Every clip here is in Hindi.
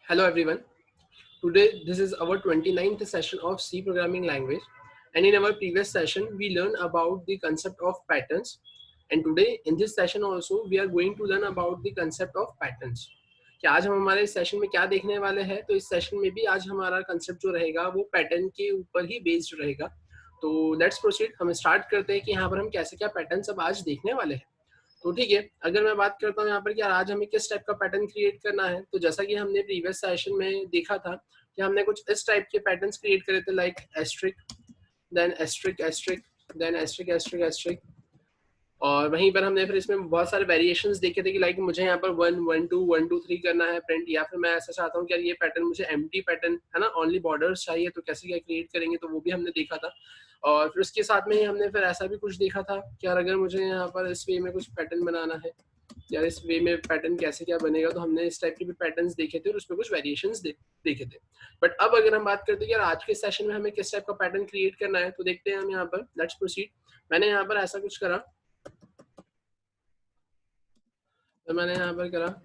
Hello everyone. Today this is our 29th session of C programming language, and in our previous session we learned about the concept of patterns, and today in this session also we are going to learn about the concept of patterns. कि आज हम हमारे इस सेशन में क्या देखने वाले हैं, तो इस सेशन में भी आज हमारा कंसेप्ट जो रहेगा वो पैटर्न के ऊपर ही बेस्ड रहेगा. तो लेट्स प्रोसीड. हम स्टार्ट करते हैं कि यहाँ पर हम कैसे क्या पैटर्न अब आज देखने वाले हैं. तो ठीक है, अगर मैं बात करता हूँ यहाँ पर कि आज हमें किस टाइप का पैटर्न क्रिएट करना है, तो जैसा कि हमने प्रीवियस सेशन में देखा था कि हमने कुछ इस टाइप के पैटर्न्स क्रिएट करे थे, like asterisk, then asterisk asterisk, then asterisk asterisk asterisk. और वहीं पर हमने फिर इसमें बहुत सारे वेरिएशंस देखे थे कि लाइक मुझे यहाँ पर 1 1 2 1 2 3 करना है प्रिंट, या फिर मैं ऐसा चाहता हूँ कि यार ये पैटर्न मुझे एम्प्टी पैटर्न है ना, ओनली बॉर्डर्स चाहिए, तो कैसे क्या क्रिएट करेंगे, तो वो भी हमने देखा था. और फिर उसके साथ में ही हमने फिर ऐसा भी कुछ देखा था कि यार अगर मुझे यहाँ पर इस वे में कुछ पैटर्न बनाना है, यार इस वे में पैटर्न कैसे क्या बनेगा, तो हमने इस टाइप के भी पैटर्न्स देखे थे और उसमें कुछ वेरिएशंस देखे थे. बट अब अगर हम बात करते हैं यार आज के सेशन में हमें किस टाइप का पैटर्न क्रिएट करना है, तो देखते हैं हम यहाँ पर. Let's proceed. मैंने यहाँ पर ऐसा कुछ करा, तो मैंने यहाँ पर करा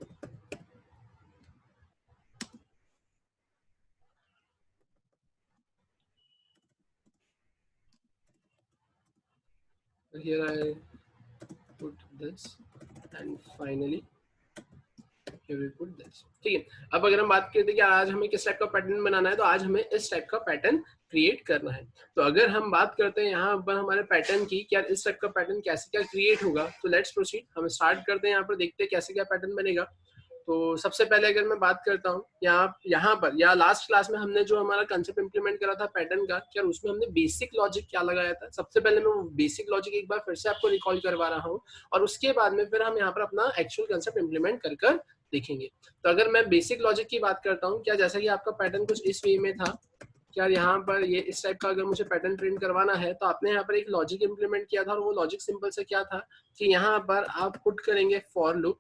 here I put this and finally here we put this. ठीक है, अब अगर हम बात करते हैं कि आज हमें किस टाइप का पैटर्न बनाना है, तो आज हमें इस टाइप का पैटर्न क्रिएट करना है. तो अगर हम बात करते हैं यहाँ पर हमारे पैटर्न की, क्या इस टाइप का पैटर्न कैसे क्या क्रिएट होगा, तो लेट्स प्रोसीड. हम स्टार्ट करते हैं, यहाँ पर देखते हैं कैसे क्या पैटर्न बनेगा. तो सबसे पहले अगर मैं बात करता हूँ यहाँ पर, या लास्ट क्लास में हमने जो हमारा कंसेप्ट इंप्लीमेंट करा था पैटर्न का, क्या उसमें हमने बेसिक लॉजिक क्या लगाया था. सबसे पहले मैं वो बेसिक लॉजिक एक बार फिर से आपको रिकॉल करवा रहा हूँ, और उसके बाद में फिर हम यहाँ पर अपना एक्चुअल कंसेप्ट इंप्लीमेंट कर कर देखेंगे. तो अगर मैं बेसिक लॉजिक की बात करता हूँ, क्या जैसा कि आपका पैटर्न कुछ इस वे में था, क्या यहाँ पर ये इस टाइप का अगर मुझे पैटर्न प्रिंट करवाना है, तो आपने यहाँ पर एक लॉजिक इंप्लीमेंट किया था, और वो लॉजिक सिंपल से क्या था कि यहाँ पर आप पुट करेंगे फॉर लूप,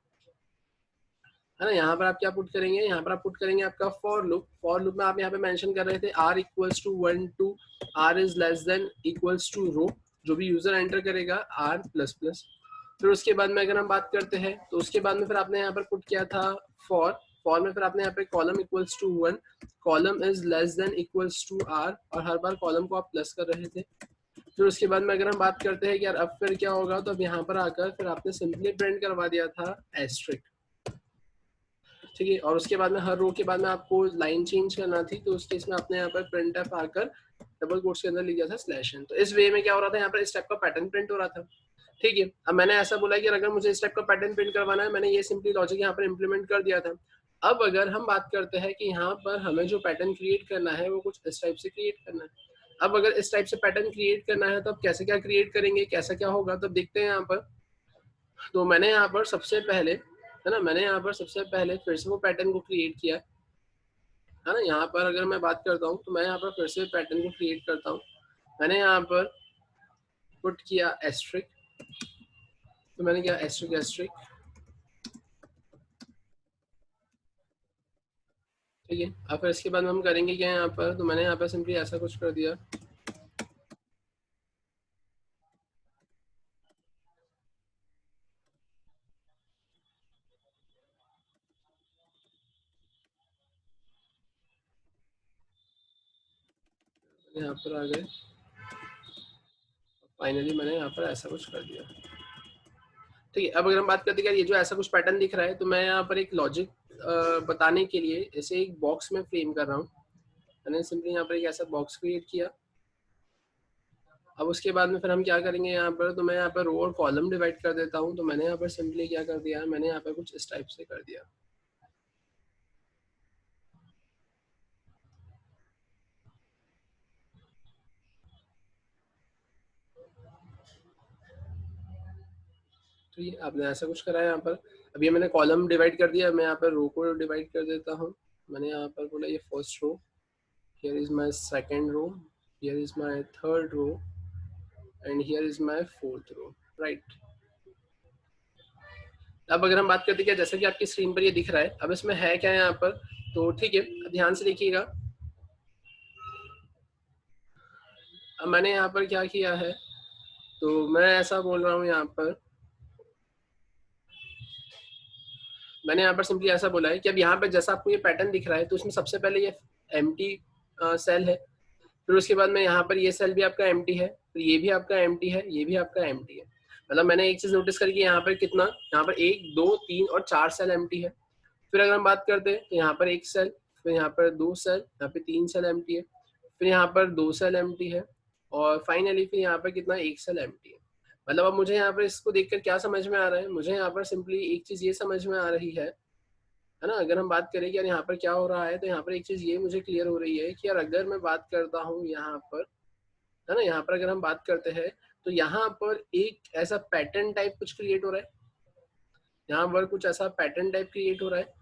है ना. यहाँ पर आप क्या पुट करेंगे, यहाँ पर आप पुट करेंगे आपका फॉर लूप. फॉर लूप में आप यहाँ पे मेंशन कर रहे थे r equals to 1 to r is less than equals to row, जो भी यूजर एंटर करेगा r प्लस प्लस. फिर उसके बाद में अगर हम बात करते हैं, तो उसके बाद में फिर आपने यहाँ पर पुट किया था फॉर में फिर आपने यहाँ पे column equals to 1, column is less than equals to r, और हर बार कॉलम को आप प्लस कर रहे थे. फिर उसके बाद में अगर हम बात करते हैं कि यार अब फिर क्या होगा, तो अब यहाँ पर आकर फिर आपने सिंपली प्रिंट करवा दिया था एस्ट्रिक. ठीक है, और उसके बाद में हर रो के बाद में आपको लाइन चेंज करना थी, तो उस केस में आपने यहाँ पर प्रिंट एफ आकर डबल कोट्स के अंदर लिख दिया था स्लैश एन. तो इस वे में क्या हो रहा था, यहाँ पर इस टाइप का पैटर्न प्रिंट हो रहा था. ठीक है, अब मैंने ऐसा बोला कि अगर मुझे इस टाइप का पैटर्न प्रिंट करवाना है, मैंने ये सिंपली लॉजिक यहाँ पर इंप्लीमेंट कर दिया था. अब अगर हम बात करते हैं कि यहाँ पर हमें जो पैटर्न क्रिएट करना है वो कुछ इस टाइप से क्रिएट करना है. अब अगर इस टाइप से पैटर्न क्रिएट करना है, तो अब कैसे क्या क्रिएट करेंगे, कैसा क्या होगा, तो देखते हैं यहाँ पर. तो मैंने यहाँ पर सबसे पहले, है ना, मैंने यहाँ पर सबसे पहले फिर से वो पैटर्न को क्रिएट किया, है ना. यहाँ पर अगर मैं बात करता हूँ, तो मैं यहाँ पर फिर से पैटर्न को क्रिएट करता हूँ. मैंने यहाँ पर पुट किया एस्ट्रिक, तो मैंने किया एस्ट्रिक एस्ट्रिक. ठीक है, अब फिर इसके बाद हम करेंगे क्या यहाँ पर, तो मैंने यहाँ पर सिंपली ऐसा कुछ कर दिया. यहाँ पर आ गए, फाइनली मैंने यहाँ पर ऐसा कुछ कर दिया. ठीक है, अब अगर हम बात करते हैं ये जो ऐसा कुछ पैटर्न दिख रहा है, तो मैं यहाँ पर एक लॉजिक बताने के लिए इसे एक बॉक्स में फ्रेम कर रहा हूँ. मैंने सिंपली यहाँ पर एक ऐसा बॉक्स क्रिएट किया. अब उसके बाद में फिर हम क्या करेंगे यहाँ पर, तो मैं यहाँ पर रो और कॉलम डिवाइड कर देता हूँ. तो मैंने यहाँ पर सिंपली क्या कर दिया, मैंने यहाँ पर कुछ इस टाइप से कर दिया. तो ये आपने ऐसा कुछ करा है यहाँ पर. अब ये मैंने कॉलम डिवाइड कर दिया, मैं यहाँ पर रो को डिवाइड कर देता हूँ. मैंने यहाँ पर बोला ये first row, here is my second row, here is my third row, and here is my fourth row, right. अब अगर हम बात करते हैं, जैसा कि आपकी स्क्रीन पर ये दिख रहा है, अब इसमें है क्या यहाँ पर, तो ठीक है, ध्यान से देखिएगा. अब मैंने यहाँ पर क्या किया है, तो मैं ऐसा बोल रहा हूँ यहाँ पर, मैंने यहाँ पर सिंपली ऐसा बोला है कि अब यहाँ पर जैसा आपको ये पैटर्न दिख रहा है तो उसमें सबसे पहले ये एम्प्टी सेल है, फिर उसके बाद में यहाँ पर ये सेल भी आपका एम्प्टी है, फिर ये भी आपका एम्प्टी है, ये भी आपका एम्प्टी है। मतलब मैंने एक चीज नोटिस करी कि यहाँ पर कितना, यहाँ पर 1 2 3 और 4 सेल एम्प्टी है। फिर अगर हम बात करते हैं तो यहाँ पर 1 सेल, फिर यहाँ पर 2 सेल, यहाँ पे 3 सेल एम्प्टी है, फिर यहाँ पर 2 सेल एम्प्टी है, और फाइनली फिर यहाँ पर कितना, 1 सेल एम्प्टी है। मतलब अब मुझे यहाँ पर इसको देखकर क्या समझ में आ रहा है, मुझे यहाँ पर सिंपली एक चीज ये समझ में आ रही है ना। अगर हम बात करें कि यार यहाँ पर क्या हो रहा है, तो यहाँ पर एक चीज ये मुझे क्लियर हो रही है कि यार अगर मैं बात करता हूँ यहाँ पर, है ना, यहाँ पर अगर हम बात करते हैं तो यहाँ पर एक ऐसा पैटर्न टाइप कुछ क्रिएट हो रहा है, यहाँ पर कुछ ऐसा पैटर्न टाइप क्रिएट हो रहा है,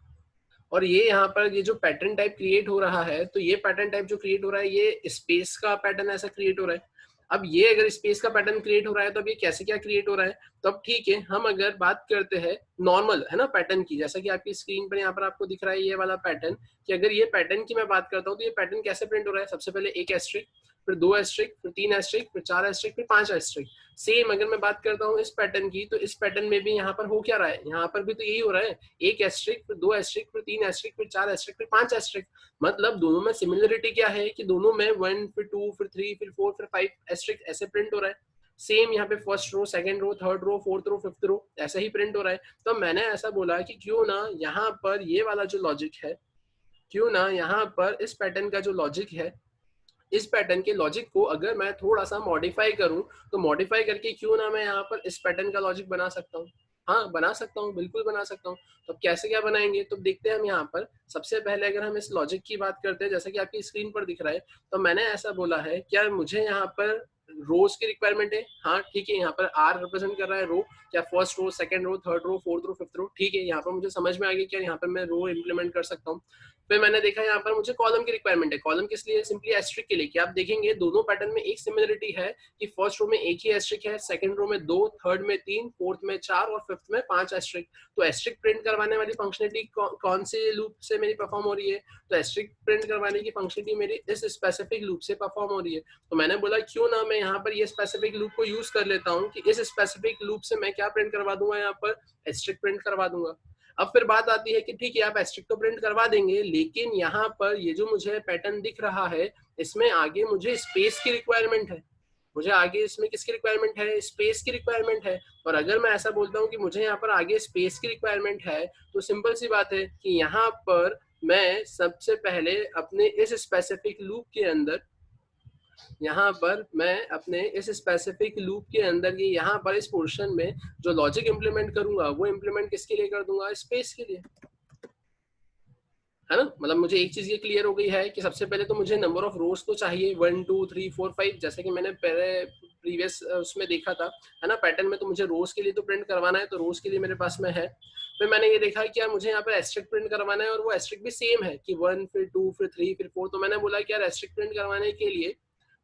और ये यहाँ पर ये जो पैटर्न टाइप क्रिएट हो रहा है, तो ये पैटर्न टाइप जो क्रिएट हो रहा है ये स्पेस का पैटर्न ऐसा क्रिएट हो रहा है। अब ये अगर स्पेस का पैटर्न क्रिएट हो रहा है तो अब ये कैसे क्या क्रिएट हो रहा है, तो अब ठीक है, हम अगर बात करते हैं नॉर्मल, है ना, पैटर्न की, जैसा कि आपकी स्क्रीन पर यहाँ पर आपको दिख रहा है ये वाला पैटर्न, कि अगर ये पैटर्न की मैं बात करता हूँ तो ये पैटर्न कैसे प्रिंट हो रहा है, सबसे पहले एक एस्ट्रिक, फिर 2 एस्ट्रिक, फिर 3 एस्ट्रिक, फिर 4 एस्ट्रिक, फिर 5 एस्ट्रिक। सेम अगर मैं बात करता हूँ इस पैटर्न की, तो इस पैटर्न में भी यहाँ पर हो क्या रहा है, यहाँ पर भी तो यही हो रहा है, एक एस्ट्रिक, फिर 2 एस्ट्रिक, फिर 3 एस्ट्रिक, फिर 4 एस्ट्रिक, फिर 5 एस्ट्रिक। मतलब दोनों में सिमिलरिटी क्या है कि दोनों में 1 फिर 2 फिर 3 फिर 4 फिर 5 एस्ट्रिक ऐसे प्रिंट हो रहा है। सेम यहाँ पे first row, second row, third row, fourth row, fifth row ऐसा ही प्रिंट हो रहा है। तो मैंने ऐसा बोला कि क्यों ना यहाँ पर ये वाला जो लॉजिक है, क्यों ना यहाँ पर इस पैटर्न का जो लॉजिक है, इस पैटर्न के लॉजिक को अगर मैं थोड़ा सा मॉडिफाई करूं, तो मॉडिफाई करके क्यों ना मैं यहाँ पर इस पैटर्न का लॉजिक बना सकता हूँ। हाँ बना सकता हूँ, बिल्कुल बना सकता हूँ। तो कैसे क्या बनाएंगे, तो देखते हैं हम यहाँ पर। सबसे पहले अगर हम इस लॉजिक की बात करते हैं, जैसा कि आपकी स्क्रीन पर दिख रहा है, तो मैंने ऐसा बोला है क्या मुझे यहाँ पर रोज की रिक्वायरमेंट है। हाँ ठीक है, यहाँ पर आर रिप्रेजेंट कर रहा है रो, क्या first row, second row, third row, fourth row, fifth row. ठीक है, यहाँ पर मुझे समझ में आ गया क्या यहाँ पर मैं रो इम्प्लीमेंट कर सकता हूँ। फिर मैंने देखा यहाँ पर मुझे कॉलम की रिक्वायरमेंट है। कॉलम किस लिए, सिंपली एस्ट्रिक के लिए। कि आप देखेंगे दोनों पैटर्न में एक सिमिलरिटी है कि फर्स्ट रो में एक ही एस्ट्रिक है, सेकंड रो में 2, थर्ड में 3, फोर्थ में 4 और फिफ्थ में 5 एस्ट्रिक। तो एस्ट्रिक प्रिंट करवाने वाली फंक्शनलिटी कौन से लूप से मेरी परफॉर्म हो रही है, तो एस्ट्रिक प्रिंट करवाने की फंक्शनलिटी मेरी इस स्पेसिफिक लूप से परफॉर्म हो रही है। तो मैंने बोला क्यों ना मैं यहाँ पर ये स्पेसिफिक लूप को यूज कर लेता हूँ कि इस स्पेसिफिक लूप से मैं क्या प्रिंट करवा दूंगा, यहाँ पर एस्ट्रिक प्रिंट करवा दूंगा। अब फिर बात आती है कि ठीक है आप एस्ट्रिक तो प्रिंट करवा देंगे, लेकिन यहाँ पर ये जो मुझे पैटर्न दिख रहा है, इसमें आगे मुझे स्पेस की रिक्वायरमेंट है। मुझे आगे इसमें किसकी रिक्वायरमेंट है, स्पेस की रिक्वायरमेंट है। और अगर मैं ऐसा बोलता हूँ कि मुझे यहाँ पर आगे स्पेस की रिक्वायरमेंट है, तो सिंपल सी बात है कि यहाँ पर मैं सबसे पहले अपने इस स्पेसिफिक लूप के अंदर, यहाँ पर मैं अपने इस स्पेसिफिक लूप के अंदर ये यहाँ पर इस पोर्शन में जो लॉजिक इंप्लीमेंट करूंगा, वो इंप्लीमेंट किसके लिए कर दूंगा, स्पेस के लिए, है ना। मतलब मुझे एक चीज ये क्लियर हो गई है कि सबसे पहले तो मुझे नंबर ऑफ रोज तो चाहिए 1 2 3 4 5, जैसे कि मैंने पहले प्रीवियस उसमें देखा था, है ना, पैटर्न में। तो मुझे रोज के लिए तो प्रिंट करवाना है, तो रोज के लिए मेरे पास में है। फिर मैंने ये देखा कि यार मुझे यहाँ पर एस्ट्रिक प्रिंट करवाना है, और वो एस्ट्रिक भी सेम है कि 1 फिर 2 फिर 3 फिर 4। तो मैंने बोला कि यार एस्ट्रिक प्रिंट करवाने के लिए,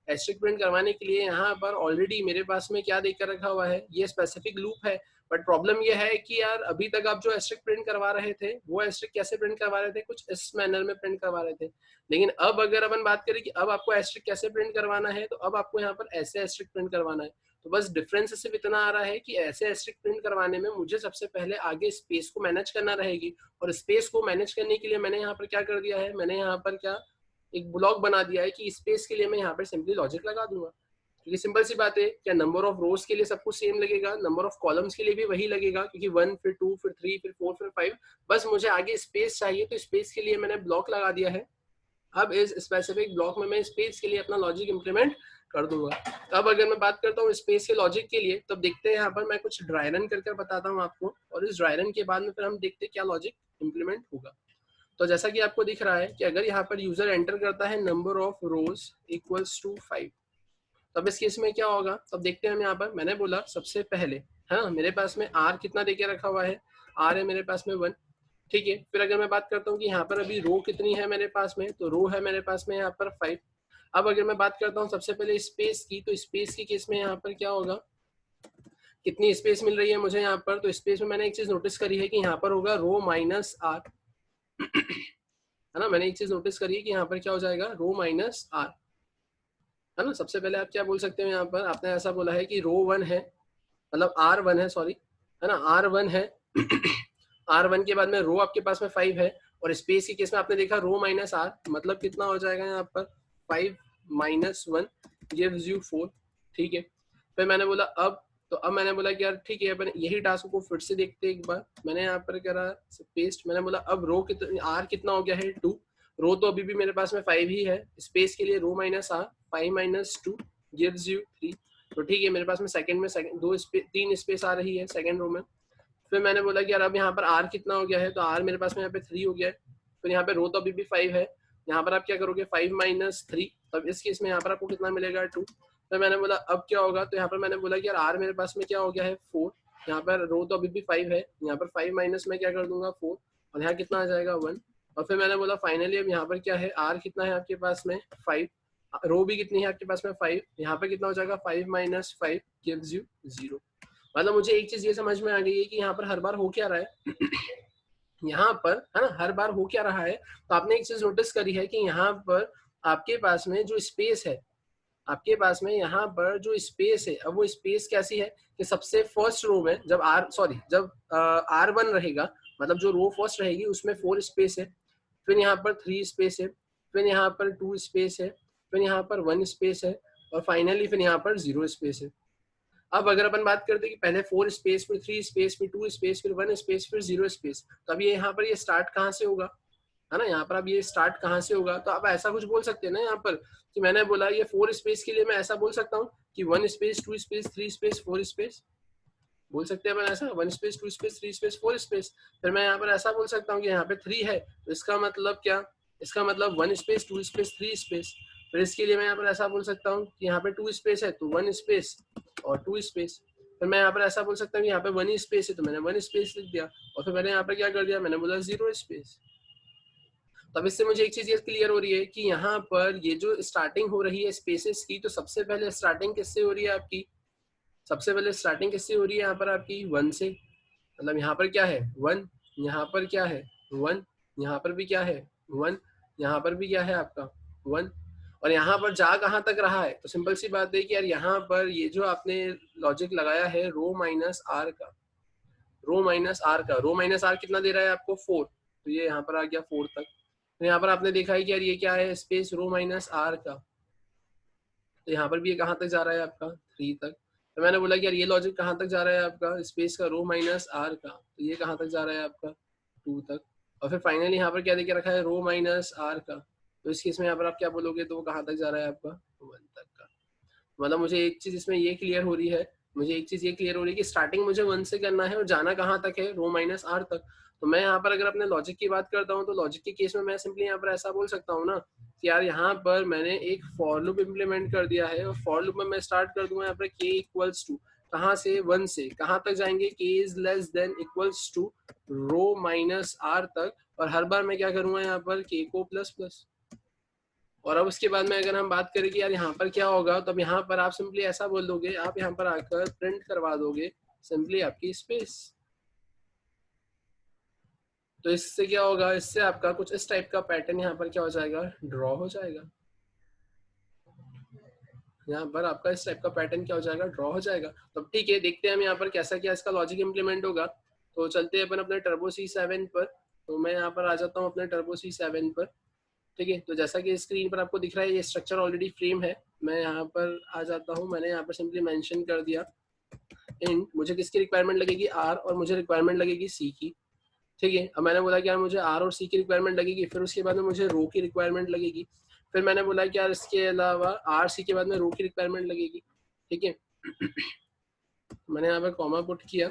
एस्ट्रिक प्रिंट करवाने के लिए यहाँ पर ऑलरेडी मेरे पास में क्या देकर रखा हुआ है, ये स्पेसिफिक लूप है। बट प्रॉब्लम ये है कि यार अभी तक आप जो एस्ट्रिक प्रिंट करवा रहे थे, वो एस्ट्रिक कैसे प्रिंट करवा रहे थे, कुछ इस मैनर में प्रिंट करवा रहे थे। लेकिन अब अगर अपन बात करें कि अब आपको एस्ट्रिक कैसे प्रिंट करवाना है, तो अब आपको यहाँ पर ऐसे एस्ट्रिक प्रिंट करवाना है। तो बस डिफरेंस सिर्फ इतना आ रहा है कि ऐसे एस्ट्रिक प्रिंट करवाने में मुझे सबसे पहले आगे स्पेस को मैनेज करना रहेगी, और स्पेस को मैनेज करने के लिए मैंने यहाँ पर क्या कर दिया है, मैंने यहाँ पर क्या एक ब्लॉक बना दिया है कि स्पेस के लिए मैं यहाँ पर सिंपली लॉजिक लगा दूंगा। क्योंकि सिंपल सी बात है, क्या नंबर ऑफ रोज के लिए सब कुछ सेम लगेगा, नंबर ऑफ कॉलम्स के लिए भी वही लगेगा, क्योंकि 1 फिर 2 फिर 3 फिर 4 फिर 5। बस मुझे आगे स्पेस चाहिए, तो स्पेस के लिए मैंने ब्लॉक लगा दिया है। अब इस स्पेसिफिक ब्लॉक में मैं स्पेस के लिए अपना लॉजिक इंप्लीमेंट कर दूंगा। अब अगर मैं बात करता हूँ स्पेस के लॉजिक के लिए, तब देखते हैं यहाँ पर मैं कुछ ड्राई रन करके बताता हूँ आपको, और इस ड्राई रन के बाद में फिर हम देखते हैं क्या लॉजिक इंप्लीमेंट होगा। तो जैसा कि आपको दिख रहा है कि अगर यहाँ पर यूजर एंटर करता है number of rows equals to 5, तब इस केस में क्या होगा, तब देखते हैं हम। यहाँ पर मैंने बोला सबसे पहले, हाँ मेरे पास में आर कितना देके रखा हुआ है, आर है मेरे पास में 1। ठीक है, फिर अगर मैं बात करता हूँ कि यहाँ पर अभी रो कितनी है मेरे पास में, तो रो है मेरे पास में यहाँ पर 5। अब अगर मैं बात करता हूँ सबसे पहले स्पेस की, तो स्पेस की केस में यहाँ पर क्या होगा, कितनी स्पेस मिल रही है मुझे यहाँ पर, तो स्पेस में मैंने एक चीज नोटिस करी है कि यहाँ पर होगा रो माइनस आर, है ना। मैंने एक चीज नोटिस करी है कि यहाँ पर क्या हो जाएगा, रो माइनस आर, है ना। सबसे पहले आप क्या बोल सकते हो, यहाँ पर आपने ऐसा बोला है कि रो 1 है, मतलब R1 है, सॉरी, है ना, R1 है R1 के बाद में रो आपके पास में 5 है, और स्पेस के केस में आपने देखा रो माइनस R, मतलब कितना हो जाएगा यहाँ पर 5 माइनस 1 गिव्स यू 4, ठीक है। फिर मैंने बोला अब मैंने बोला कि यार ठीक है, अपन यही टास्क को फिर से देखते हैं एक बार। मैंने यहाँ पर करा पेस्ट, मैंने बोला अब रो कितना R कितना हो गया है 2, रो तो अभी भी मेरे पास में 5 ही है, स्पेस के लिए row minus R 5 minus 2 gives you 3, तो ठीक है मेरे पास में सेकंड में तीन स्पेस आ रही है सेकंड रो में। फिर मैंने बोला कि यार अब यहाँ पर R कितना हो गया है, तो R मेरे पास में यहाँ पे 3 हो गया है। फिर यहाँ पे रो तो अभी भी 5 है, यहाँ पर आप क्या करोगे 5 माइनस 3, तब इस केस में यहाँ पर आपको कितना मिलेगा 2। फिर मैंने बोला अब क्या होगा, तो यहाँ पर मैंने बोला कि यार R मेरे पास में क्या हो गया है 4, यहाँ पर रो तो अभी भी 5 है, यहाँ पर 5 माइनस में क्या कर दूंगा 4, और यहाँ कितना आ जाएगा 1। और फिर मैंने बोला फाइनली अब यहाँ पर क्या है R कितना है आपके पास में 5, रो भी कितनी है आपके पास में 5, यहाँ पर कितना हो जाएगा 5 माइनस 5 गिव्स यू 0। मतलब मुझे एक चीज ये समझ में आ गई है कि यहाँ पर हर बार हो क्या रहा है यहाँ पर है ना, हर बार हो क्या रहा है। तो आपने एक चीज नोटिस करी है कि यहाँ पर आपके पास में जो स्पेस है, आपके पास में यहाँ पर जो स्पेस है, अब वो स्पेस कैसी है कि सबसे फर्स्ट रो में जब जब R1 रहेगा, मतलब जो रो फर्स्ट रहेगी उसमें 4 स्पेस है, फिर यहाँ पर 3 स्पेस है, फिर यहाँ पर 2 स्पेस है, फिर यहाँ पर 1 स्पेस है, और फाइनली फिर यहाँ पर 0 स्पेस है। अब अगर अपन बात करते हैं कि पहले 4 स्पेस, फिर 3 स्पेस, फिर 2 स्पेस, फिर 1 स्पेस, फिर 0 स्पेस, तो अब ये यहाँ पर ये स्टार्ट कहाँ से होगा, है ना, यहाँ पर अब ये स्टार्ट कहाँ से होगा। तो आप ऐसा कुछ बोल सकते हैं ना यहाँ पर कि मैंने बोला ये 4 स्पेस के लिए मैं ऐसा बोल सकता हूँ कि 1 स्पेस 2 स्पेस 3 स्पेस 4 स्पेस, बोल सकते हैं अपन ऐसा 1 स्पेस 2 स्पेस 3 स्पेस 4 स्पेस। फिर मैं यहाँ पर ऐसा बोल सकता हूँ कि यहाँ पे 3 है, तो इसका मतलब क्या, इसका मतलब 1 स्पेस 2 स्पेस 3 स्पेस। फिर इसके लिए मैं यहाँ पर ऐसा बोल सकता हूँ कि यहाँ पे 2 स्पेस है तो 1 स्पेस और 2 स्पेस। फिर मैं यहाँ पर ऐसा बोल सकता हूँ कि यहाँ पे 1 स्पेस है तो मैंने 1 स्पेस लिख दिया, और फिर मैंने यहाँ पर क्या कर दिया, मैंने बोला 0 स्पेस। तब इससे मुझे एक चीज ये क्लियर हो रही है कि यहाँ पर ये जो स्टार्टिंग हो रही है स्पेसेस की, तो सबसे पहले स्टार्टिंग किससे हो रही है आपकी, सबसे पहले स्टार्टिंग किससे हो रही है यहाँ पर आपकी 1 से, मतलब यहाँ पर क्या है 1, यहाँ पर क्या है 1, यहाँ पर भी क्या है 1, यहाँ पर भी क्या है आपका 1, और यहाँ पर जा कहाँ तक रहा है। तो सिंपल सी बात है कि यार यहाँ पर ये जो आपने लॉजिक लगाया है रो माइनस आर का, रो माइनस आर का, रो माइनस आर कितना दे रहा है आपको 4, तो ये यहाँ पर आ गया 4 तक। तो यहाँ पर आपने देखा है कि यार ये क्या है स्पेस रो माइनस आर का, तो यहाँ पर भी ये कहाँ तक जा रहा है आपका 3 तक। तो मैंने बोला कि यार ये लॉजिक कहाँ तक जा रहा है आपका स्पेस का रो माइनस आर का, तो ये कहाँ तक जा रहा है आपका 2 तक। और फिर फाइनली यहाँ पर क्या देके रखा है रो माइनस आर का, तो इस केस में यहाँ पर आप क्या बोलोगे, तो वो कहाँ तक जा रहा है आपका 1 तक का। मतलब मुझे एक चीज इसमें ये क्लियर हो रही है, मुझे एक चीज ये क्लियर हो रही है कि स्टार्टिंग मुझे 1 से करना है और जाना कहाँ तक है रो माइनस आर तक। तो मैं यहाँ पर अगर अपने लॉजिक की बात करता हूँ, तो लॉजिक के केस में मैं सिंपली यहाँ पर ऐसा बोल सकता हूँ ना कि यार यहाँ पर मैंने एक फॉर लूप इम्प्लीमेंट कर दिया है, और फॉर लूप में मैं स्टार्ट कर दूंगा यहाँ पर k इक्वल्स टू कहाँ से 1 से कहाँ तक जाएंगे, k is less than equals to row minus R तक, और हर बार मैं क्या करूंगा यहाँ पर k को प्लस प्लस। और अब उसके बाद में अगर हम बात करें कि यार यहाँ पर क्या होगा, तो अब यहाँ पर आप सिंपली ऐसा बोल दोगे, आप यहाँ पर आकर प्रिंट करवा दोगे सिंपली आपकी स्पेस। तो इससे क्या होगा, इससे आपका कुछ इस टाइप का पैटर्न यहाँ पर क्या हो जाएगा, ड्रॉ हो जाएगा। यहाँ पर आपका इस टाइप का पैटर्न क्या हो जाएगा, ड्रॉ हो जाएगा। तो ठीक है, देखते हैं हम यहाँ पर कैसा क्या इसका लॉजिक इम्प्लीमेंट होगा। तो चलते हैं अपन अपने टर्बो C7 पर। तो मैं यहाँ पर आ जाता हूँ अपने टर्बो C7 पर, ठीक है। तो जैसा कि स्क्रीन पर आपको दिख रहा है ये स्ट्रक्चर ऑलरेडी फ्रेम है। मैं यहाँ पर आ जाता हूँ, मैंने यहाँ पर सिंपली मेंशन कर दिया इंट मुझे किसकी रिक्वायरमेंट लगेगी R, और मुझे रिक्वायरमेंट लगेगी C की, ठीक है। अब मैंने बोला कि यार मुझे R और C की रिक्वायरमेंट लगेगी, फिर उसके बाद में मुझे रो की रिक्वायरमेंट लगेगी, फिर मैंने बोला कि यार इसके अलावा R C के बाद में रो की रिक्वायरमेंट लगेगी, ठीक है। मैंने यहाँ पर कॉमा पुट किया,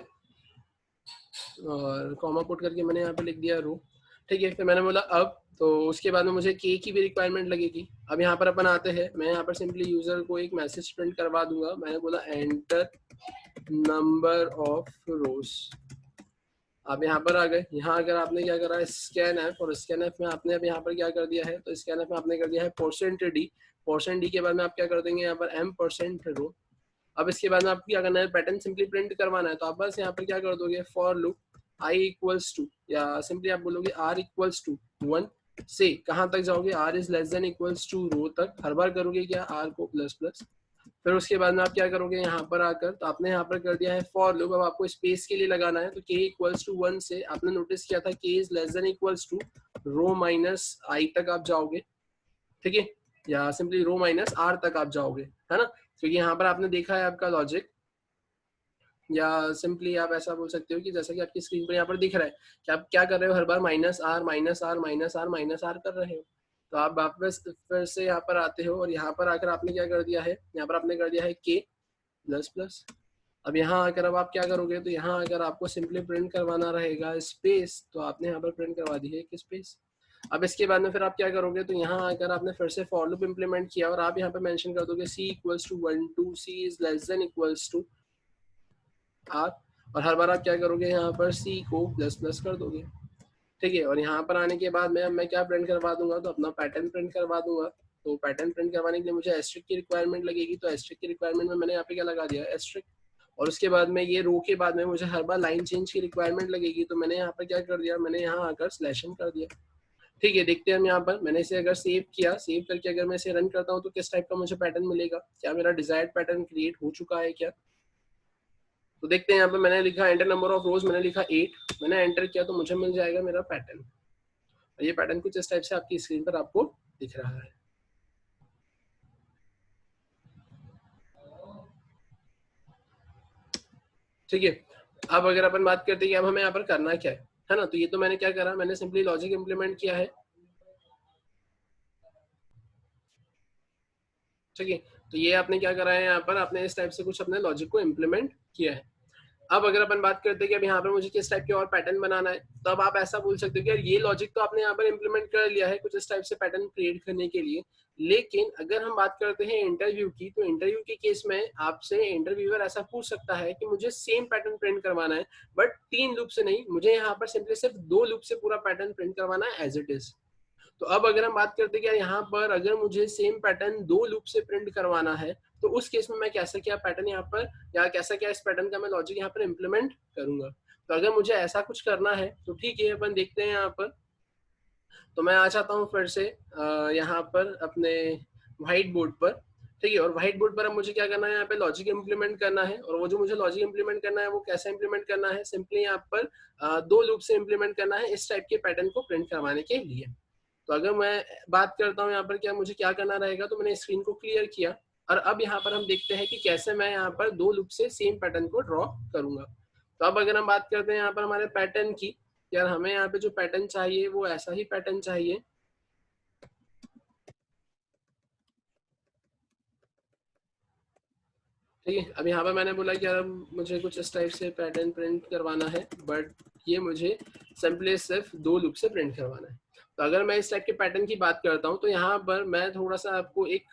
और कॉमा पुट करके मैंने यहाँ पे लिख दिया रो, ठीक है। फिर मैंने बोला अब तो उसके बाद में मुझे k की भी रिक्वायरमेंट लगेगी। अब यहाँ पर अपन आते हैं, मैं यहाँ पर सिंपली यूजर को एक मैसेज प्रिंट करवा दूंगा। मैंने बोला एंटर नंबर ऑफ रोज। अब यहाँ पर आ गए, यहाँ अगर आपने क्या करा स्कैन एफ, और स्कैन एफ में आपने अब यहाँ पर क्या कर दिया है, तो स्कैन एफ में आपने कर दिया है %d, %d के बाद में आप क्या कर देंगे यहाँ पर m%रो। अब इसके बाद में आपको क्या करना है, पैटर्न सिंपली प्रिंट करवाना है। तो आप बस यहाँ पर क्या कर दोगे for loop i equals to, या सिंपली आप बोलोगे r इक्वल्स टू 1 से कहाँ तक जाओगे, r is less than equals to row तक, हर बार करोगे क्या r को प्लस प्लस। फिर उसके बाद में आप क्या करोगे यहाँ पर आकर, तो आपने यहाँ पर कर दिया है फॉर लूप। अब आपको स्पेस के लिए लगाना है, तो k इक्वल्स टू 1 से आपने नोटिस किया था k is less than equals to row minus i तक आप जाओगे, ठीक है, या सिंपली रो माइनस आर तक आप जाओगे, है ना, क्योंकि यहाँ पर आपने देखा है आपका लॉजिक, या सिंपली आप ऐसा बोल सकते हो कि जैसा कि आपकी स्क्रीन पर यहाँ पर दिख रहा है कि आप क्या कर रहे हो, हर बार minus r minus r minus r minus r कर रहे हो। तो आप वापस फिर से यहाँ पर आते हो और यहाँ पर आकर आपने क्या कर दिया है, यहाँ पर आपने कर दिया है के प्लस प्लस। अब यहाँ आकर अब आप क्या करोगे, तो यहाँ आकर आपको सिंपली प्रिंट करवाना रहेगा स्पेस, तो आपने यहाँ पर प्रिंट करवा दी है एक स्पेस। अब इसके बाद में फिर आप क्या करोगे, तो यहाँ आकर आपने फिर से फॉर लूप इंप्लीमेंट किया और आप यहाँ पे मेंशन कर दोगे c equals to 1 2 c is less than equals to r, और हर बार आप क्या करोगे, यहाँ पर c को प्लस प्लस कर दोगे, ठीक है। और यहाँ पर आने के बाद में मैं क्या प्रिंट करवा दूंगा, तो अपना पैटर्न प्रिंट करवा दूंगा। तो पैटर्न प्रिंट करवाने के लिए मुझे एस्ट्रिक की रिक्वायरमेंट लगेगी, तो एस्ट्रिक की रिक्वायरमेंट में मैंने यहाँ पे क्या लगा दिया, एस्ट्रिक। और उसके बाद में ये रो के बाद में मुझे हर बार लाइन चेंज की रिक्वायरमेंट लगेगी, तो मैंने यहाँ पर क्या कर दिया, मैंने यहाँ आकर स्लैशन कर दिया, ठीक है। देखते हैं हम यहाँ पर, मैंने इसे अगर सेव किया, सेव करके अगर मैं इसे रन करता हूँ तो किस टाइप का मुझे पैटर्न मिलेगा, क्या मेरा डिजायर्ड पैटर्न क्रिएट हो चुका है क्या। तो देखते हैं यहाँ पर, मैंने लिखा एंटर नंबर ऑफ रोज, मैंने लिखा 8, मैंने एंटर किया तो मुझे मिल जाएगा मेरा पैटर्न। ये पैटर्न कुछ इस टाइप से आपकी स्क्रीन पर आपको दिख रहा है, ठीक है। अब अगर अपन बात करते हैं कि अब हमें यहाँ पर करना क्या है ना, तो ये तो मैंने क्या करा, मैंने सिंपली लॉजिक इंप्लीमेंट किया है, ठीक है। तो ये आपने क्या करा है, यहाँ पर आपने इस टाइप से कुछ अपने लॉजिक को इम्प्लीमेंट किया है। अब अगर अपन बात करते हैं कि अब यहाँ पर मुझे किस टाइप के और पैटर्न बनाना है, तो अब आप ऐसा बोल सकते हो कि यार ये लॉजिक तो आपने यहाँ पर इंप्लीमेंट कर लिया है कुछ इस टाइप से पैटर्न क्रिएट करने के लिए, लेकिन अगर हम बात करते हैं इंटरव्यू की, तो इंटरव्यू के केस में आपसे इंटरव्यूअर ऐसा पूछ सकता है कि मुझे सेम पैटर्न प्रिंट करवाना है, बट 3 लूप से नहीं, मुझे यहाँ पर सिंपली सिर्फ 2 लूप से पूरा पैटर्न प्रिंट करवाना है एज इट इज। तो अब अगर हम बात करते हैं कि यहाँ पर अगर मुझे सेम पैटर्न 2 लूप से प्रिंट करवाना है, तो उस केस में मैं कैसा क्या पैटर्न यहाँ पर, या कैसा क्या इस पैटर्न का मैं लॉजिक यहाँ पर इम्प्लीमेंट करूंगा। तो अगर मुझे ऐसा कुछ करना है तो ठीक है, अपन देखते हैं यहाँ पर। तो मैं आ जाता हूँ फिर से यहाँ पर अपने व्हाइट बोर्ड पर, ठीक है। और व्हाइट बोर्ड पर अब मुझे क्या करना है, यहाँ पे लॉजिक इंप्लीमेंट करना है, और वो जो मुझे लॉजिक इंप्लीमेंट करना है वो कैसे इंप्लीमेंट करना है, सिंपली यहाँ पर 2 लूप से इंप्लीमेंट करना है इस टाइप के पैटर्न को प्रिंट करवाने के लिए। तो अगर मैं बात करता हूँ यहाँ पर क्या मुझे क्या करना रहेगा, तो मैंने स्क्रीन को क्लियर किया, और अब यहाँ पर हम देखते हैं कि कैसे मैं यहाँ पर 2 लूप से सेम पैटर्न को ड्रॉ करूंगा। तो अब अगर हम बात करते हैं यहाँ पर हमारे पैटर्न की, यार हमें यहाँ पे जो पैटर्न चाहिए वो ऐसा ही पैटर्न चाहिए, ठीक है। अब यहाँ पर मैंने बोला कि यार मुझे कुछ इस टाइप से पैटर्न प्रिंट करवाना है, बट ये मुझे सिंपली सिर्फ 2 लूप से प्रिंट करवाना है। तो अगर मैं इस टाइप के पैटर्न की बात करता हूँ, तो यहाँ पर मैं थोड़ा सा आपको एक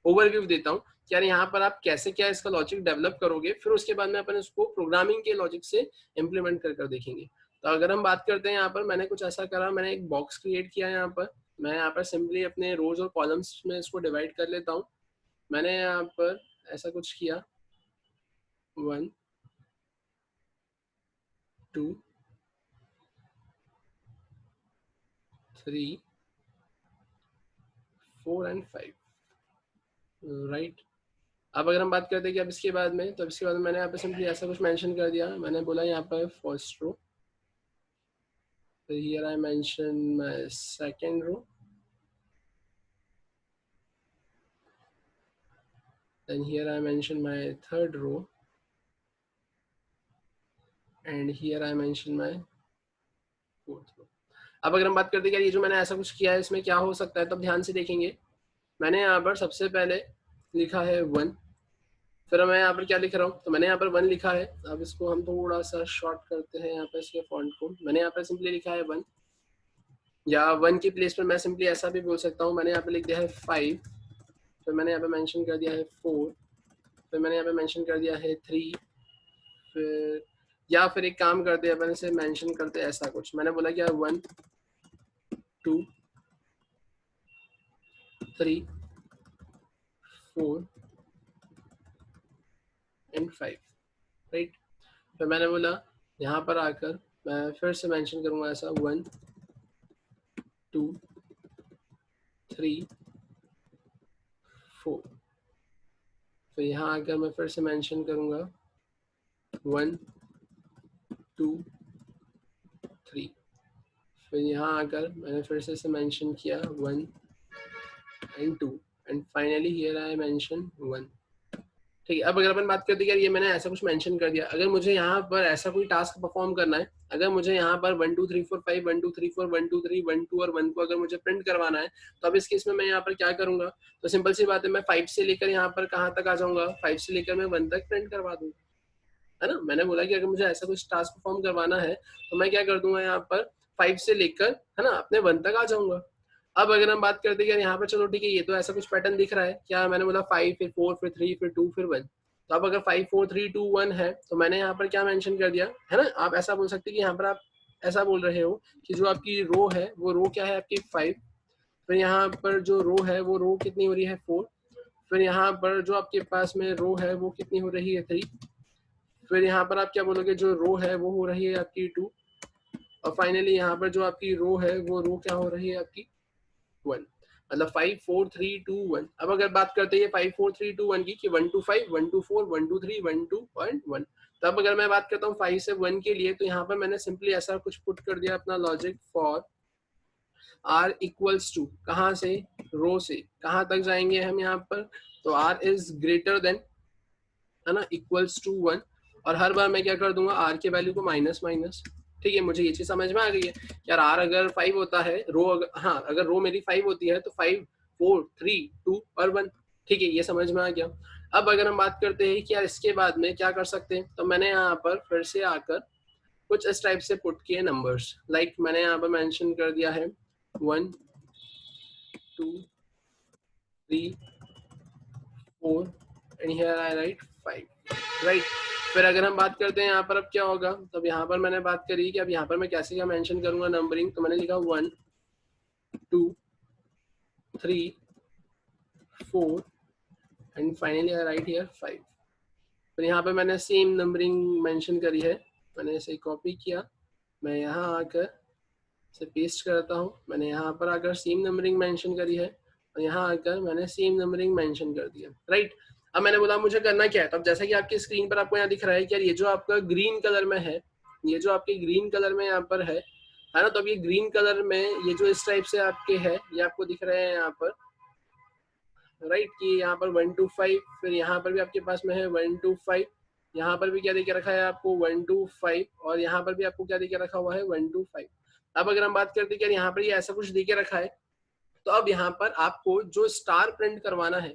ओवरव्यू देता हूँ कि यार यहाँ पर आप कैसे क्या इसका लॉजिक डेवलप करोगे, फिर उसके बाद में अपन इसको प्रोग्रामिंग के लॉजिक से इम्प्लीमेंट कर देखेंगे। तो अगर हम बात करते हैं यहाँ पर, मैंने कुछ ऐसा करा, मैंने एक बॉक्स क्रिएट किया यहाँ पर, मैं यहाँ पर सिंपली अपने रोज और कॉलम्स में इसको डिवाइड कर लेता हूँ। मैंने यहाँ पर ऐसा कुछ किया, 1 2 3 4 एंड 5, राइट। अब अगर हम बात करते हैं कि अब इसके बाद में, तो इसके बाद में मैंने यहाँ पे सिंपली ऐसा कुछ मेंशन कर दिया, मैंने बोला यहाँ पर first row, so here I mention my second row, then here I mention my third row, and here I mention my fourth row. अब अगर हम बात करते हैं कि ये जो मैंने ऐसा कुछ किया है इसमें क्या हो सकता है, तो ध्यान से देखेंगे, मैंने यहाँ पर सबसे पहले लिखा है 1, फिर मैं यहाँ पर क्या लिख रहा हूँ, तो मैंने यहाँ पर 1 लिखा है। अब इसको हम थोड़ा सा शॉर्ट करते हैं यहाँ पर इसके फॉन्ट को, मैंने यहाँ पर सिंपली लिखा है 1, या 1 की प्लेस पर मैं सिंपली ऐसा भी बोल सकता हूँ, मैंने यहाँ पे लिख दिया है 5, फिर मैंने यहाँ पे मेंशन कर दिया है 4, फिर मैंने यहाँ पे मेंशन कर दिया है 3, फिर या फिर एक काम करते हैं अपन इसे मेंशन करते हैं ऐसा कुछ, मैंने बोला क्या 1 2 3 4 एंड 5, राइट। फिर मैंने बोला यहाँ पर आकर मैं फिर से मेंशन करूँगा ऐसा 1 2 3 4, फिर यहाँ आकर मैं फिर से मेंशन करूंगा 1 2 3। फिर यहाँ आकर मैंने फिर से इसे मेंशन किया 1 and 2 and finally here I mention 1। ठीक है, अब अगर अपन बात करते हैं यार ये मैंने ऐसा कुछ मेंशन कर दिया, अगर मुझे यहाँ पर ऐसा कोई टास्क परफॉर्म करना है, अगर मुझे यहाँ पर 1 2 3 4 5 1 2 3 4 1 2 3 1 2 और 1 को अगर मुझे प्रिंट करवाना है, तो अब इस केस में मैं यहाँ पर क्या करूंगा, तो सिंपल सी बात है, मैं 5 से लेकर यहाँ पर कहाँ तक आ जाऊंगा, 5 से लेकर मैं 1 तक प्रिंट करवा दूंगा, है ना। मैंने बोला कि अगर मुझे ऐसा कुछ टास्क परफॉर्म करवाना है तो मैं क्या कर दूंगा, यहाँ पर 5 से लेकर, है ना, अपने 1 तक आ जाऊंगा। अब अगर हम बात करते हैं यार यहाँ पर, चलो ठीक है, ये तो ऐसा कुछ पैटर्न दिख रहा है, क्या मैंने बोला 5 फिर 4 फिर 3 फिर 2 फिर 1। तो अब अगर 5 4 3 2 1 है तो मैंने यहाँ पर क्या मेंशन कर दिया, है ना। आप ऐसा बोल सकते हैं कि यहाँ पर आप ऐसा बोल रहे हो कि जो आपकी रो है वो रो क्या है आपकी 5, फिर यहाँ पर जो रो है वो रो कितनी हो रही है 4, फिर यहाँ पर जो आपके पास में रो है वो कितनी हो रही है 3, फिर यहाँ पर आप क्या बोलोगे, जो रो है वो हो रही है आपकी 2, और फाइनली यहाँ पर जो आपकी रो है वो रो क्या हो रही है आपकी 1। मतलब 5 4 3 2 1। अब अगर बात करते हैं 5 4 3 2 1 की, कि 1 2 5 1 2 4 1 2 3 1 2 और 1। तब अगर मैं बात करता हूँ 5 से 1 के लिए, तो यहाँ पर मैंने सिंपली ऐसा कुछ पुट कर दिया अपना logic, for r equals to, कहाँ से, रो से कहाँ तक जाएंगे हम यहाँ पर, तो r इज ग्रेटर देन, है ना, इक्वल्स टू 1, और हर बार मैं क्या कर दूंगा, r के वैल्यू को माइनस माइनस। ठीक है, मुझे ये चीज समझ में आ गई है कि यार r अगर 5 होता है, रो अगर, हाँ अगर रो मेरी 5 होती है तो 5 4 3 2 और 1। ठीक है, ये समझ में आ गया। अब अगर हम बात करते हैं कि यार इसके बाद में क्या कर सकते हैं, तो मैंने यहाँ पर फिर से आकर कुछ इस टाइप से पुट किए नंबर्स, लाइक मैंने यहाँ पर मेंशन कर दिया है 1 2 3 4 and here I right 5, right. फिर अगर हम बात करते हैं यहाँ पर, अब क्या होगा, तब यहाँ पर मैंने बात करी कि अब यहाँ पर मैं कैसे क्या मेंशन करूंगा नंबरिंग, तो मैंने लिखा 1 2 3 4 and finally I right here 5। फिर यहाँ पर मैंने सेम नंबरिंग मेंशन करी है, मैंने इसे कॉपी किया, मैं यहाँ आकर इसे पेस्ट करता हूँ, मैंने यहाँ पर आकर सेम नंबरिंग मेंशन करी है, और यहाँ आकर मैंने सेम नंबरिंग मेंशन कर दिया, राइट। अब मैंने बोला मुझे करना क्या है, तब जैसा कि आपकी स्क्रीन पर आपको यहाँ दिख रहा है कि यार ये जो आपका ग्रीन कलर में है, ये जो आपके ग्रीन कलर में यहाँ पर है ना, तो अब ये ग्रीन कलर में ये जो इस टाइप से आपके है, ये आपको दिख रहे हैं यहाँ पर, राइट, कि यहाँ पर 1 2 5, फिर यहाँ पर भी आपके पास में है 1 2 5, यहाँ पर भी क्या देके रखा है आपको 1 2 5, और यहाँ पर भी आपको क्या देके रखा हुआ है 1 2 5। अब अगर हम बात करते हैं कि यहाँ पर ये ऐसा कुछ देके रखा है, तो अब यहाँ पर आपको जो स्टार प्रिंट करवाना है,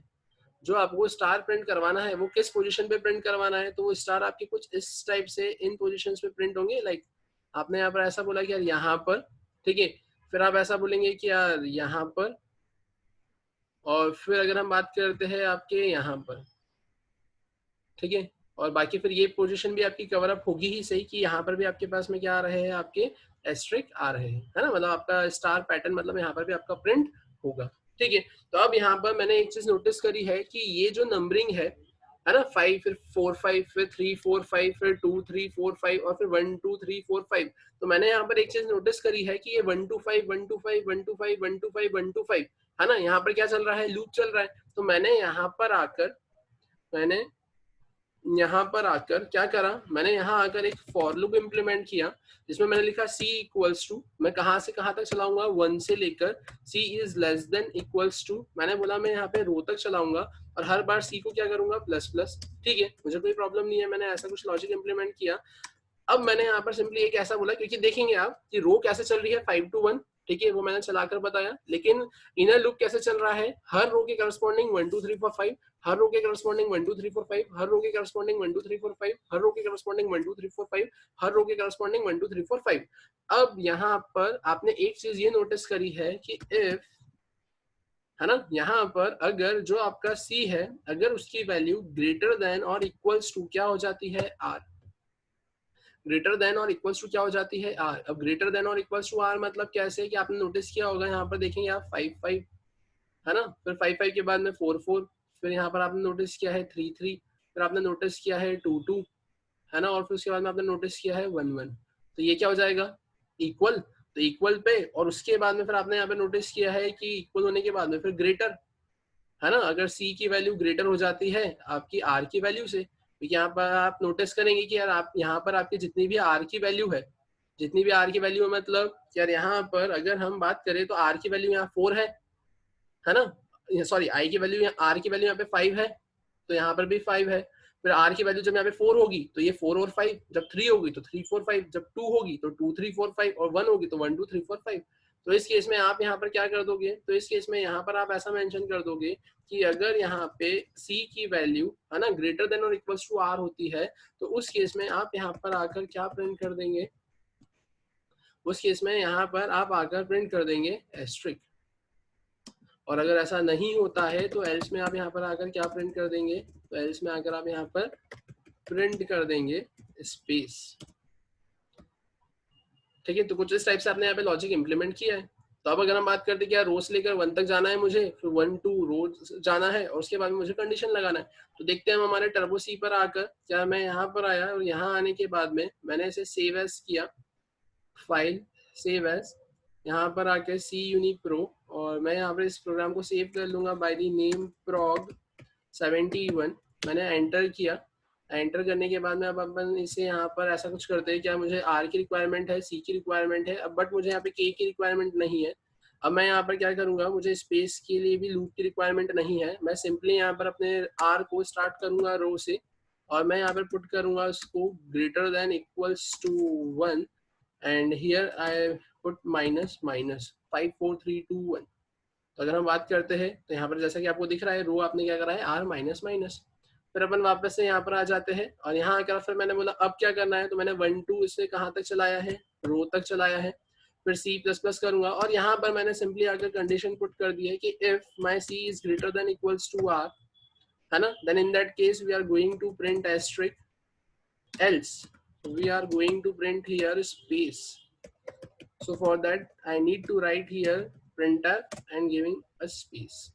जो आपको स्टार प्रिंट करवाना है वो किस पोजीशन पे प्रिंट करवाना है, तो वो स्टार आपके कुछ इस टाइप से इन पोजीशंस पे प्रिंट होंगे। लाइक आपने यहाँ पर ऐसा बोला कि यार यहाँ पर, ठीक है, फिर आप ऐसा बोलेंगे कि यार यहाँ पर, और फिर अगर हम बात करते हैं आपके यहाँ पर, ठीक है, और बाकी फिर ये पोजीशन भी आपकी कवर अप होगी ही सही, कि यहाँ पर भी आपके पास में क्या आ रहे हैं, आपके एस्ट्रिक आ रहे हैं, है ना, मतलब आपका स्टार पैटर्न, मतलब यहाँ पर भी आपका प्रिंट होगा। ठीक है, तो अब यहाँ पर मैंने एक चीज नोटिस करी है कि ये जो नंबरिंग है ना, 5 फिर 4 5 फिर 3 4 5 फिर 2 3 4 5 और फिर 1 2 3 4 5, तो मैंने यहाँ पर एक चीज नोटिस करी है कि ये 1 2 5 1 2 5 1 2 5 1 2 5 1 2 5, है ना, यहाँ पर क्या चल रहा है, लूप चल रहा है। तो मैंने यहाँ पर आकर यहाँ पर आकर क्या करा, मैंने यहाँ आकर एक फॉर लूप इम्प्लीमेंट किया, जिसमें मैंने लिखा c इक्वल्स टू, मैं कहाँ से कहाँ तक चलाऊंगा, 1 से लेकर c is less than equals to, मैंने बोला मैं यहाँ पे रो तक चलाऊंगा, और हर बार c को क्या करूंगा, प्लस प्लस। ठीक है, मुझे कोई प्रॉब्लम नहीं है, मैंने ऐसा कुछ लॉजिक इम्प्लीमेंट किया। अब मैंने यहाँ पर सिंपली एक ऐसा बोला, क्योंकि देखेंगे आप कि रो कैसे चल रही है 5 to 1, ठीक है, वो मैंने चलाकर बताया, लेकिन इनर लूप कैसे चल रहा है, हर रो के करस्पॉन्डिंग 1 2 3 4 5, हर रो के करस्पॉन्डिंग 1 2 3 4 5, हर रो के करस्पॉन्डिंग 1 2 3 4 5, हर रो के करस्पॉन्डिंग 1 2 3 4 5, हर रो के करस्पॉन्डिंग 1 2 3 4 5। अब यहाँ पर आपने एक चीज ये नोटिस करी है कि इफ, है ना, यहाँ पर अगर जो आपका C है, अगर उसकी वैल्यू ग्रेटर देन और इक्वल्स टू क्या हो जाती है, R, ग्रेटर देन और इक्वल्स टू क्या हो जाती है, R। अब ग्रेटर देन और इक्वल्स टू R मतलब कैसे, कि आपने नोटिस किया होगा, यहाँ पर देखेंगे आप 5 5, है ना, फिर 5 5 के बाद में 4 4, फिर यहाँ पर आपने नोटिस किया है 3 3, फिर आपने नोटिस किया है 2 2, है ना, और फिर उसके बाद में आपने नोटिस किया है 1 1। तो ये क्या हो जाएगा, इक्वल, तो इक्वल पे, और उसके बाद में फिर आपने यहाँ पे नोटिस किया है कि इक्वल होने के बाद में फिर ग्रेटर, है ना, अगर सी की वैल्यू ग्रेटर हो जाती है आपकी आर की वैल्यू से, तो यहाँ पर आप नोटिस करेंगे कि यार आप यहाँ पर आपकी जितनी भी आर की वैल्यू है, जितनी भी आर की वैल्यू है, मतलब यार यहाँ पर अगर हम बात करें तो आर की वैल्यू यहाँ 4 है ना, सॉरी आई की वैल्यू, आर की वैल्यू यहाँ पे 5 है, तो यहाँ पर भी 5 है। फिर आर की वैल्यू जब यहाँ पे 4 होगी तो ये 4 और 5, जब 3 होगी तो 3 4 5, जब 2 होगी तो 2 3 4 5, और 1 होगी तो 1 2 3 4 5। तो इस केस में आप यहाँ पर क्या कर दोगे, तो इस केस में यहाँ पर आप ऐसा मेंशन कर दोगे कि अगर यहाँ पे सी की वैल्यू है ना ग्रेटर देन और इक्वल्स टू आर होती है, तो उस केस में आप यहाँ पर आकर क्या प्रिंट कर देंगे, उस केस में यहाँ पर आप आकर प्रिंट कर देंगे एस्ट्रिक। और अगर ऐसा नहीं होता है तो एल्स में आप यहाँ पर आकर क्या प्रिंट कर देंगे, तो एल्स में आकर आप यहाँ पर प्रिंट कर देंगे स्पेस। ठीक है, तो कुछ इस टाइप से आपने यहाँ पे लॉजिक इंप्लीमेंट किया है। तो अब अगर हम बात करते हैं क्या रो से लेकर 1 तक जाना है मुझे, फिर 1 टू रो जाना है और उसके बाद मुझे कंडीशन लगाना है, तो देखते हैं हम हमारे टर्बो सी पर आकर, क्या मैं यहाँ पर आया और यहाँ आने के बाद में मैंने इसे सेव एज किया, फाइल सेव एज, यहाँ पर आके सी यूनी प्रो, और मैं यहाँ पर इस प्रोग्राम को सेव कर लूंगा बाय द नेम prog 71। मैंने एंटर किया, एंटर करने के बाद में अब अपन इसे यहाँ पर ऐसा कुछ करते हैं, क्या मुझे आर की रिक्वायरमेंट है, सी की रिक्वायरमेंट है, अब बट मुझे यहाँ पे के की रिक्वायरमेंट नहीं है। अब मैं यहाँ पर क्या करूंगा, मुझे स्पेस के लिए भी लूप की रिक्वायरमेंट नहीं है, मैं सिंपली यहाँ पर अपने आर को स्टार्ट करूंगा रो से, और मैं यहाँ पर पुट करूंगा उसको greater than equals to 1, and here I put minus minus 5 4 3 2 1। तो अगर हम बात करते हैं तो यहाँ पर जैसा कि आपको दिख रहा है रो आपने क्या करा है आर माइनस माइनस। फिर अपन वापस से यहाँ पर आ जाते हैं और यहाँ आकर फिर मैंने बोला अब क्या करना है, तो मैंने 1 2 इसे कहाँ तक चलाया है, रो तक चलाया है। फिर सी प्लस प्लस करूंगा और यहाँ पर मैंने सिंपली आकर कंडीशन पुट कर दी है कि if my c is greater than equals to r, है ना, then in that case we are going to print asterisk, else we are going to print here space. So for that I need to write here printer and giving a space।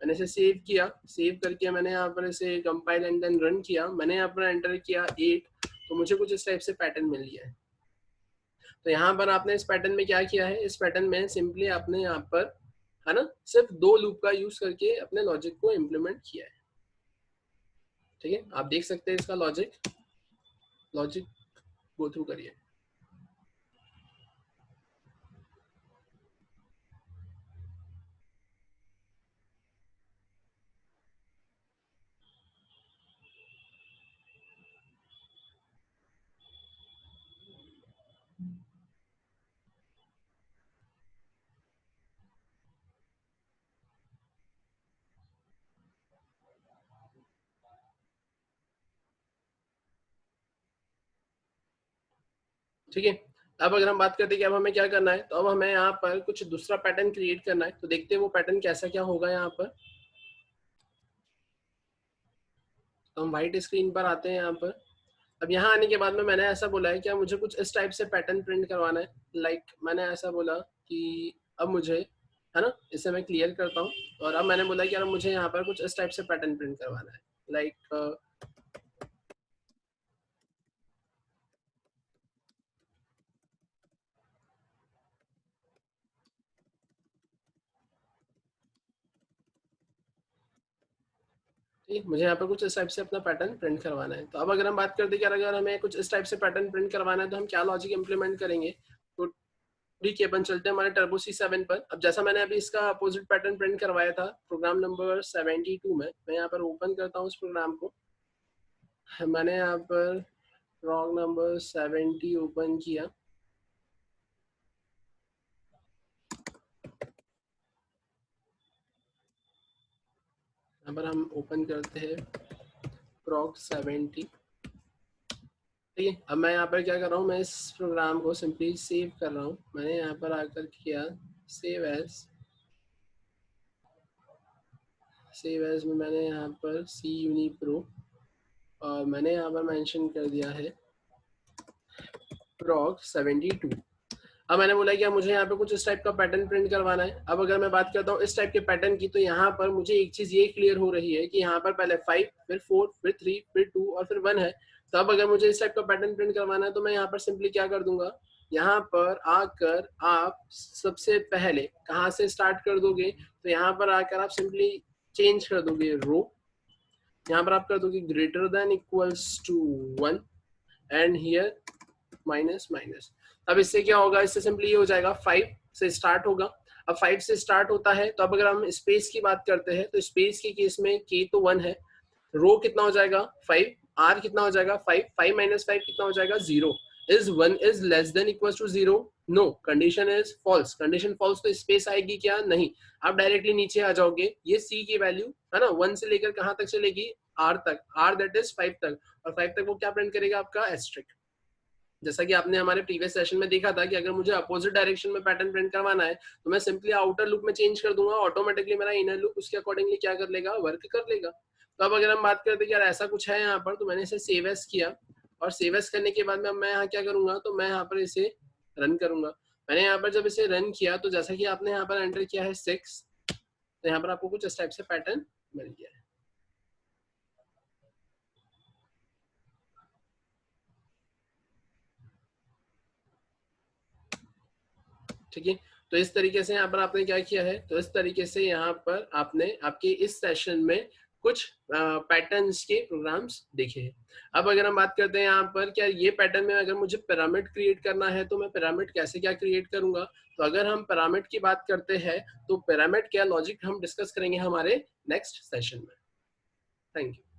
मैंने इसे सेव किया, सेव करके मैंने यहाँ पर इसे कंपाइल एंड देन रन किया, मैंने यहाँ पर एंटर किया 8, तो मुझे कुछ इस टाइप से पैटर्न मिल गया है। तो यहाँ पर आपने इस पैटर्न में क्या किया है, इस पैटर्न में सिंपली आपने यहाँ पर है ना सिर्फ 2 लूप का यूज करके अपने लॉजिक को इम्प्लीमेंट किया है। ठीक है, आप देख सकते हैं इसका लॉजिक गो थ्रू करिए। ठीक है, अब अगर हम बात करते हैं कि अब हमें क्या करना है, तो अब हमें यहाँ पर कुछ दूसरा पैटर्न क्रिएट करना है, तो देखते हैं वो पैटर्न कैसा क्या होगा। यहाँ पर तो हम व्हाइट स्क्रीन पर आते हैं यहाँ पर। अब यहाँ आने के बाद में मैंने ऐसा बोला है कि मुझे कुछ इस टाइप से पैटर्न प्रिंट करवाना है, लाइक मैंने ऐसा बोला कि अब मुझे है ना, इसे मैं क्लियर करता हूँ, और अब मैंने बोला कि यार मुझे यहाँ पर कुछ इस टाइप से पैटर्न प्रिंट करवाना है, लाइक मुझे यहाँ पर कुछ इस टाइप से अपना पैटर्न प्रिंट करवाना है। तो अब अगर हम बात करते हैं कि अगर हमें कुछ इस टाइप से पैटर्न प्रिंट करवाना है तो हम क्या लॉजिक इंप्लीमेंट करेंगे। तो ठीक है, अपन चलते हैं हमारे टर्बो C7 पर। अब जैसा मैंने अभी इसका अपोजिट पैटर्न प्रिंट करवाया था प्रोग्राम नंबर 72 में, मैं यहाँ पर ओपन करता हूँ उस प्रोग्राम को। मैंने यहाँ पर prog नंबर 70 ओपन किया, यहाँ पर हम ओपन करते हैं prog 70। ठीक है, अब मैं यहाँ पर क्या कर रहा हूँ, मैं इस प्रोग्राम को सिंपली सेव कर रहा हूँ। मैंने यहाँ पर आकर किया सेव एज में मैंने यहाँ पर सी यूनी प्रो, और मैंने यहाँ पर मेंशन कर दिया है prog 72। अब मैंने बोला कि मुझे यहाँ पे कुछ इस टाइप का पैटर्न प्रिंट करवाना है। अब अगर मैं बात करता हूँ इस टाइप के पैटर्न की, तो यहाँ पर मुझे एक चीज ये क्लियर हो रही है कि यहाँ पर पहले 5 फिर 4 फिर 3 फिर 2 और फिर 1 है। तो अब अगर मुझे इस टाइप का पैटर्न प्रिंट करवाना है तो मैं यहाँ पर सिंपली क्या कर दूंगा, यहाँ पर आकर आप सबसे पहले कहाँ से स्टार्ट कर दोगे, तो यहाँ पर आकर आप सिंपली चेंज कर दोगे रो, यहाँ पर आप कर दोगे greater than equals to 1 and here minus minus. अब इससे क्या होगा, इससे सिंपली ये हो जाएगा 5 से स्टार्ट होगा। अब 5 से स्टार्ट होता है तो अब अगर हम स्पेस की बात करते हैं तो स्पेस के केस में k तो 1 है, रो कितना हो जाएगा 5, r कितना हो जाएगा 5, 5 माइनस 5 कितना हो जाएगा 0। Is 1 is less than equal to 0? No, condition is false. Condition false तो स्पेस आएगी क्या? नहीं। आप डायरेक्टली नीचे आ जाओगे, ये c की वैल्यू है ना 1 से लेकर कहां तक चलेगी, r तक, r दैट इज 5 तक, और 5 तक वो क्या प्रिंट करेगा आपका एस्ट्रिक। जैसा कि आपने हमारे प्रीवियस सेशन में देखा था कि अगर मुझे अपोजिट डायरेक्शन में पैटर्न प्रिंट करवाना है तो मैं सिंपली आउटर लूप में चेंज कर दूंगा, ऑटोमेटिकली मेरा इनर लूप उसके अकॉर्डिंगली क्या कर लेगा, वर्क कर लेगा। तो अब अगर हम बात करते हैं यार ऐसा कुछ है यहाँ पर, तो मैंने इसे सेव एज किया, और सेव एज करने के बाद में मैं यहाँ क्या करूंगा, तो मैं यहाँ पर इसे रन करूंगा। मैंने यहाँ पर जब इसे रन किया तो जैसा कि आपने यहाँ पर एंटर किया है 6, तो यहाँ पर आपको कुछ इस टाइप से पैटर्न मिल गया है। ठीक है, तो इस तरीके से यहाँ पर आपने क्या किया है, तो इस तरीके से यहाँ पर आपने आपके इस सेशन में कुछ पैटर्न्स के प्रोग्राम्स देखे हैं। अब अगर हम बात करते हैं यहाँ पर, क्या ये पैटर्न में अगर मुझे पिरामिड क्रिएट करना है तो मैं पिरामिड कैसे क्या क्रिएट करूंगा, तो अगर हम पिरामिड की बात करते हैं तो पिरामिड क्या लॉजिक हम डिस्कस करेंगे हमारे नेक्स्ट सेशन में। Thank you.